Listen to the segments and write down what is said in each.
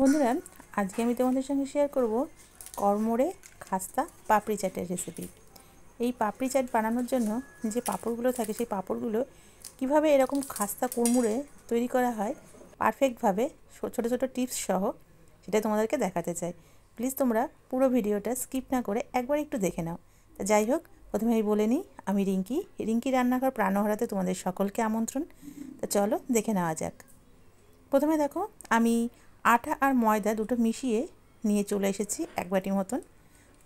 বন্ধুরা, আজকে আমি তোমাদের সঙ্গে শেয়ার করব কড়মড়ে খাস্তা পাপড়ি চাটের রেসিপি। এই পাপড়ি চাট বানানোর জন্য যে পাঁপড়গুলো থাকে সেই পাঁপড়গুলো কিভাবে এরকম খাস্তা কুড়মুড়ে তৈরি করা হয় পারফেক্টভাবে ছোটো ছোটো টিপস সহ, সেটা তোমাদেরকে দেখাতে চাই। প্লিজ তোমরা পুরো ভিডিওটা স্কিপ না করে একবার একটু দেখে নাও। তা যাই হোক, প্রথমে আমি বলে নিই, আমি রিঙ্কি রান্নাঘর প্রাণহরাতে তোমাদের সকলকে আমন্ত্রণ। তা চলো দেখে নেওয়া যাক। প্রথমে দেখো, আমি আটা আর ময়দা দুটো মিশিয়ে নিয়ে চলে এসেছি এক বাটি মতন।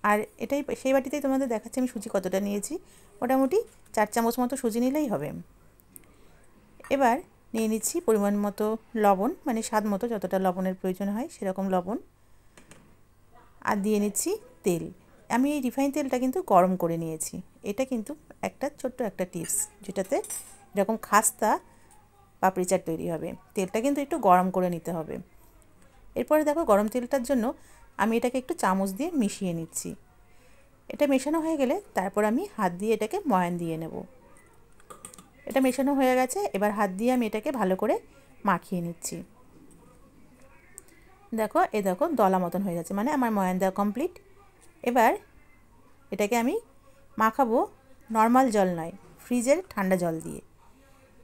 আর এটাই সেই বাটিতেই তোমাদের দেখাচ্ছি আমি সুজি কতটা নিয়েছি। মোটামুটি 4 চামচ মতো সুজি নিলেই হবে। এবার নিয়ে নিচ্ছি পরিমাণ মতো লবণ, মানে স্বাদ মতো যতটা লবণের প্রয়োজন হয় সেরকম লবণ। আর দিয়ে নিচ্ছি তেল। আমি এই রিফাইন তেলটা কিন্তু গরম করে নিয়েছি। এটা কিন্তু ছোট্ট একটা টিপস, যেটাতে এরকম খাস্তা পাপড়ি চাট তৈরি হবে। তেলটা কিন্তু একটু গরম করে নিতে হবে। এরপরে দেখো, গরম তেলটার জন্য আমি এটাকে একটু চামচ দিয়ে মিশিয়ে নিচ্ছি। এটা মেশানো হয়ে গেলে তারপর আমি হাত দিয়ে এটাকে ময়ান দিয়ে নেব। এটা মেশানো হয়ে গেছে, এবার হাত দিয়ে আমি এটাকে ভালো করে মাখিয়ে নিচ্ছি। দেখো, দেখো দলা মতন হয়ে যাচ্ছে, মানে আমার ময়ান দেওয়া কমপ্লিট। এবার এটাকে আমি মাখাবো নর্মাল জল নয়, ফ্রিজের ঠান্ডা জল দিয়ে,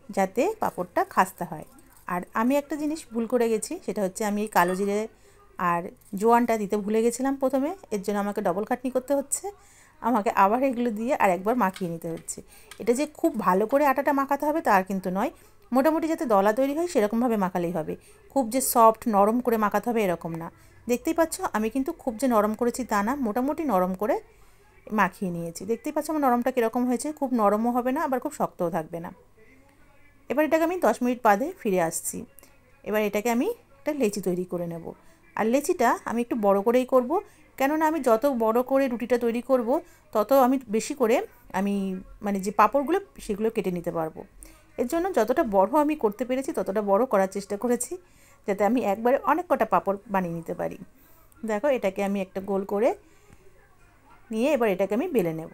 যাতে পাঁপড়টা খাস্তা হয়। আর আমি একটা জিনিস ভুল করে গেছি, সেটা হচ্ছে আমি এই কালো জিরে আর জোয়ানটা দিতে ভুলে গেছিলাম প্রথমে। এর জন্য আমাকে ডবল খাটনি করতে হচ্ছে, আমাকে আবার এগুলো দিয়ে আর একবার মাখিয়ে নিতে হচ্ছে। এটা যে খুব ভালো করে আটাটা মাখাতে হবে তার কিন্তু নয়, মোটামুটি যাতে দলা তৈরি হয় সেরকমভাবে মাখালেই হবে। খুব যে সফট নরম করে মাখাতে হবে এরকম না। দেখতেই পাচ্ছ আমি কিন্তু খুব যে নরম করেছি তা না, মোটামুটি নরম করে মাখিয়ে নিয়েছি। দেখতেই পাচ্ছ আমার নরমটা কীরকম হয়েছে, খুব নরমও হবে না আবার খুব শক্তও থাকবে না। এবার এটাকে আমি 10 মিনিট বাদে ফিরে আসছি। এবার এটাকে আমি একটা লেচি তৈরি করে নেব। আর লেচিটা আমি একটু বড় করেই করব, কেননা আমি যত বড় করে রুটিটা তৈরি করব তত আমি বেশি করে মানে যে পাঁপড়গুলো সেগুলো কেটে নিতে পারবো। এর জন্য যতটা বড় আমি করতে পেরেছি ততটা বড় করার চেষ্টা করেছি, যাতে আমি একবারে অনেক কটা পাঁপড় বানিয়ে নিতে পারি। দেখো, এটাকে আমি একটা গোল করে নিয়ে এবার এটাকে আমি বেলে নেব।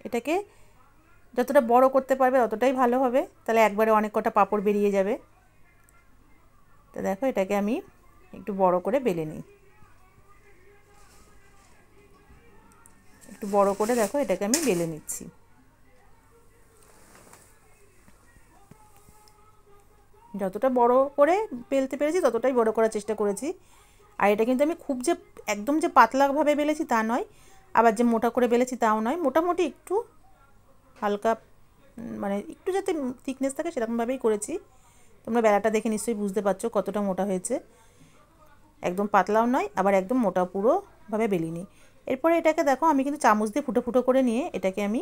এটাকে যতটা বড় করতে পারবে ততটাই ভালো হবে, তাহলে একবারে অনেক কটা পাঁপড় বেরিয়ে যাবে। তো দেখো, এটাকে আমি একটু বড় করে বেলে নিই। একটু বড় করে দেখো এটাকে আমি বেলে নিচ্ছি। যতটা বড় করে বেলতে পেরেছি ততটাই বড় করার চেষ্টা করেছি। আর এটা কিন্তু আমি খুব যে একদম যে পাতলাভাবে বেলেছি তা নয়, আবার যে মোটা করে বেলেছি তাও নয়, মোটামুটি একটু হালকা, মানে একটু যাতে থিকনেস থাকে সেরকমভাবেই করেছি। তোমরা বেলাটা দেখে নিশ্চয়ই বুঝতে পারছো কতটা মোটা হয়েছে। একদম পাতলাও নয় আবার একদম মোটা পুরোভাবে বেলিনি। এরপরে এটাকে দেখো, আমি কিন্তু চামচ দিয়ে ফুটো ফুটো করে নিয়ে এটাকে আমি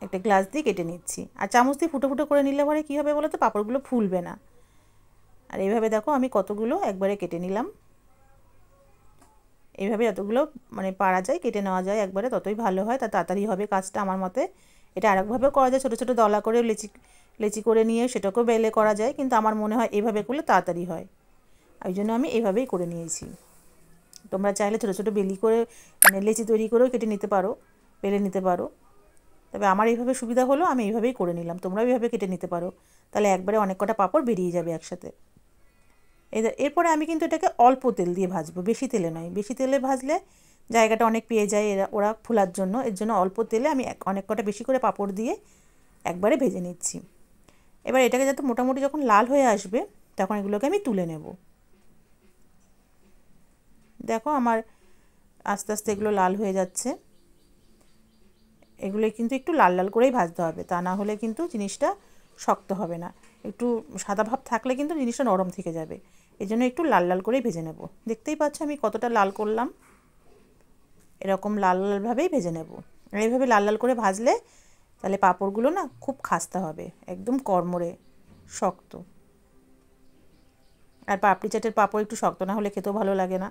একটা গ্লাস দিয়ে কেটে নিচ্ছি। আর চামচ দিয়ে ফুটো ফুটো করে নিলে পরে কী হবে বলো তো, পাঁপড়গুলো ফুলবে না। আর এইভাবে দেখো আমি কতগুলো একবারে কেটে নিলাম। এইভাবে যতগুলো মানে পারা যায় কেটে নেওয়া যায় একবারে, ততই ভালো হয়, তা তাড়াতাড়ি হবে কাজটা আমার মতে। এটা আরেকভাবেও করা যায়, ছোটো ছোটো দলা করে লেচি করে নিয়ে সেটাকেও বেলে করা যায়, কিন্তু আমার মনে হয় এইভাবে করলে তাড়াতাড়ি হয়। ওই জন্য আমি এইভাবেই করে নিয়েছি। তোমরা চাইলে ছোটো ছোটো বেলি করে মানে লেচি তৈরি করেও কেটে নিতে পারো, বেলে নিতে পারো। তবে আমার এইভাবে সুবিধা হলো, আমি এইভাবেই করে নিলাম। তোমরাও এইভাবে কেটে নিতে পারো, তাহলে একবারে অনেক কটা পাঁপড় বেরিয়ে যাবে একসাথে। এরপরে আমি কিন্তু এটাকে অল্প তেল দিয়ে ভাজবো, বেশি তেলে নয়। বেশি তেলে ভাজলে জায়গাটা অনেক পেয়ে যায় ওরা ফোলার জন্য। এর জন্য অল্প তেলে আমি অনেক কটা বেশি করে পাঁপড় দিয়ে একবারে ভেজে নিচ্ছি। এবার এটাকে যাতে মোটামুটি যখন লাল হয়ে আসবে তখন এগুলোকে আমি তুলে নেব। দেখো আমার আস্তে আস্তে এগুলো লাল হয়ে যাচ্ছে। এগুলো কিন্তু একটু লাল লাল করেই ভাজতে হবে, তা না হলে কিন্তু জিনিসটা শক্ত হবে না। একটু সাদা ভাব থাকলে কিন্তু জিনিসটা নরম থেকে যাবে। এই জন্য একটু লাল লাল করেই ভেজে নেব। দেখতেই পাচ্ছ আমি কতটা লাল করলাম, এরকম লাল লালভাবেই ভেজে নেব। এইভাবে লাল লাল করে ভাজলে তাহলে পাঁপড়গুলো না খুব খাস্তা হবে, একদম কড়মড়ে শক্ত। আর পাপড়ি চাটের পাঁপড় একটু শক্ত না হলে খেতেও ভালো লাগে না।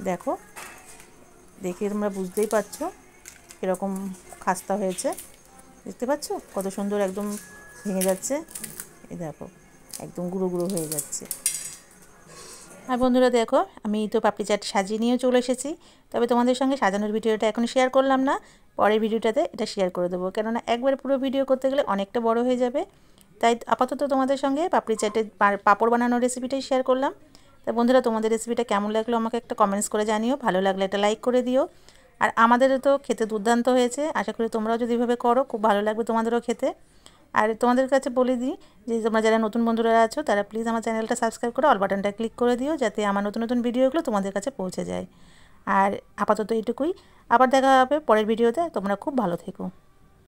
দেখো, দেখে তোমরা বুঝতেই পারছো কীরকম খাস্তা হয়েছে। দেখতে পাচ্ছ কত সুন্দর একদম ভেঙে যাচ্ছে। এই দেখো একদম গুঁড়ো গুঁড়ো হয়ে যাচ্ছে। আর বন্ধুরা দেখো, আমি তো পাপড়ি চাট সাজিয়ে নিয়েও চলে এসেছি। তবে তোমাদের সঙ্গে সাজানোর ভিডিওটা এখন শেয়ার করলাম না, পরের ভিডিওটাতে এটা শেয়ার করে দেবো, কেননা একবার পুরো ভিডিও করতে গেলে অনেকটা বড় হয়ে যাবে। তাই আপাতত তোমাদের সঙ্গে পাপড়ি চাটের পাঁপড় বানানোর রেসিপিটাই শেয়ার করলাম। তাই বন্ধুরা, তোমাদের রেসিপিটা কেমন লাগলো আমাকে একটা কমেন্টস করে জানিও, ভালো লাগলে একটা লাইক করে দিও। আর আমাদেরও তো খেতে দুর্দান্ত হয়েছে, আশা করি তোমরাও যদি এভাবে করো খুব ভালো লাগবে তোমাদেরও খেতে। আর তোমাদের কাছে বলে দিই যে তোমরা যারা নতুন বন্ধুরা আছো তারা প্লিজ আমার চ্যানেলটা সাবস্ক্রাইব করে অল বাটনটা ক্লিক করে দিও, যাতে আমার নতুন নতুন ভিডিওগুলো তোমাদের কাছে পৌঁছে যায়। আর আপাতত এইটুকুই, আবার দেখা হবে পরের ভিডিওতে। তোমরা খুব ভালো থেকো।